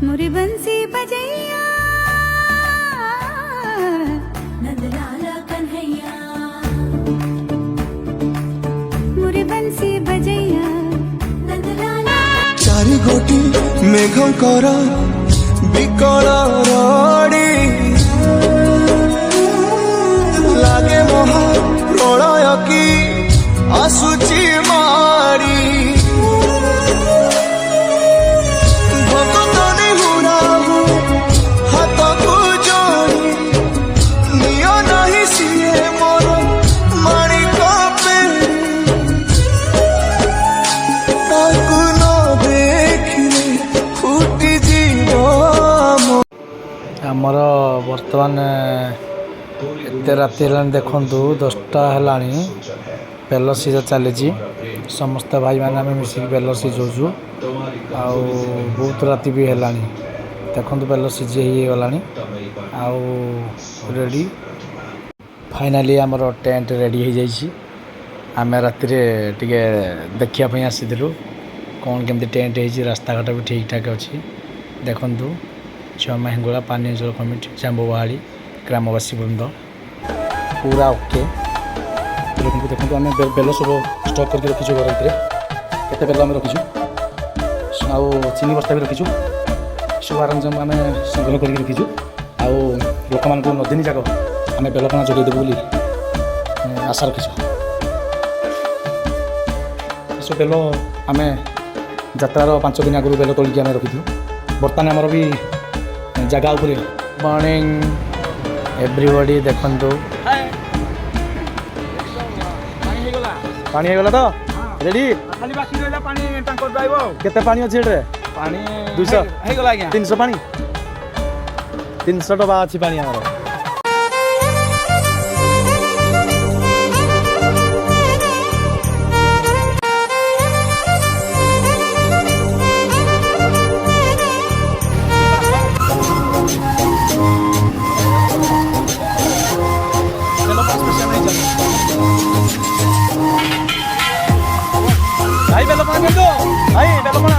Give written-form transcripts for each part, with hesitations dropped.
मुरी बंसी बजैया नंदलाला कन्हैया मुरी बंसी बजैया नंदलाला चारि गोटी मेघंकर विकल रड़ी लागे महा प्रलय की आसुची मारी आमर बर्तमान एत राति देखु 10टा है बेल सीझा चली समस्त भाई मैंने आम मिसिक बेल सीझाऊँ आउ बहुत राति भी है देखु बेल सीझी गला आउ रेडी फाइनाली आमर टेंट रेडी हो जाइए आम राति देखापी आसीलु कौन केमती टेंट हो रास्ता घाट भी ठीक ठाक अच्छी देखु छमा हिंगुला पानी जल कमिटी जाम्बुवाड़ी ग्रामवासी वृंद पूरा ओके देखो आम बेल सब स्टक करके रखीचु घर भितर केते बेल आम रखीचु आउ चीनी बस्ता भी रखीचु सब आराम आम संग्रह करके रखीचु आउ लोक मान नदीनी जाक आम बेलपना जोगेदेबू बोली आशा रखीचु सब बेल आम यात्रार 5 दिन आगु बेल तोलिकी आम रखी बर्तमान आमर भी जगह उपरे मॉर्निंग एवरीबॉडी देखंतु पानी गला तो रेडी खाली बाकी रहला पानी टैंकर जाइबो केते पानी अछि रे पानी 200 हे गला आज्ञा 300 पानी 300 डबा अछि पानी हमर भाई बेलपना दो भाई बेलपना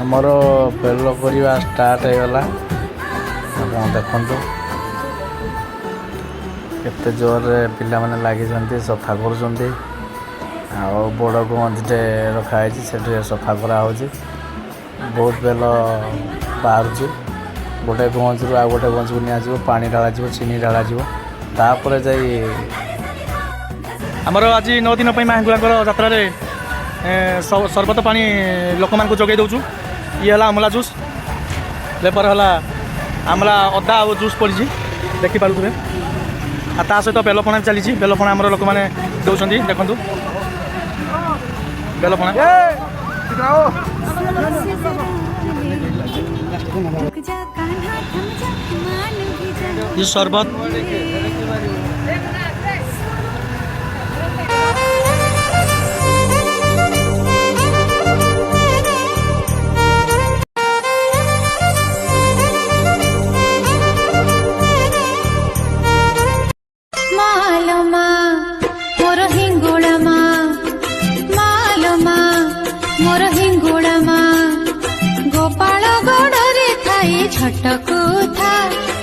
आमर बेल करवा स्टार्ट होगा देखु केते जोर पिला माने लगी सफा कर बड़ गंजटे रखाई से सफा कराऊँ बहुत बेल बाहर गोटे गंज रु आ गोटे गंज को नि पानी ढाला चीनी ढाला तापर जाई आमर आज 9 दिन माँ हिंगुला यात्रा सरबत पानी लोक मान जोगे दौचु ये आमला जूस लेपर है आमला अदा और जूस पड़ी देखिपे ता सहित बेलपणा चली बेलपणा आम लोक मैंने दौरान देखु बेलपणा ये शरबत ছোট কোথা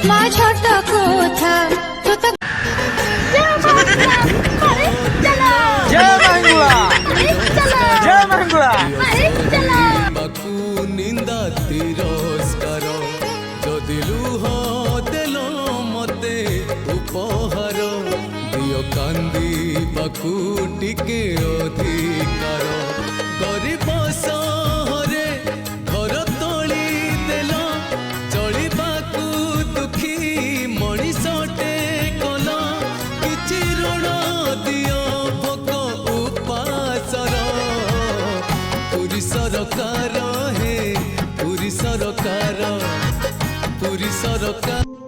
মা ছোট কোথা তো তো বাকু নিন্দা তিরস্কার যদি লুহ দেল মতে উপহার দিও কান্দি বাকু টিকে অধিকার গরিব সহরে ঘর তোলি দেল চলিবাকু দুঃখী মଣିষଟେ কল କିଛି ଋଣ ଦିଅ ଭୋକ ଉପାସର ପୁରୀ ସରକାର ହେ ପୁରୀ ସରକାର ପୁରୀ ସରକାର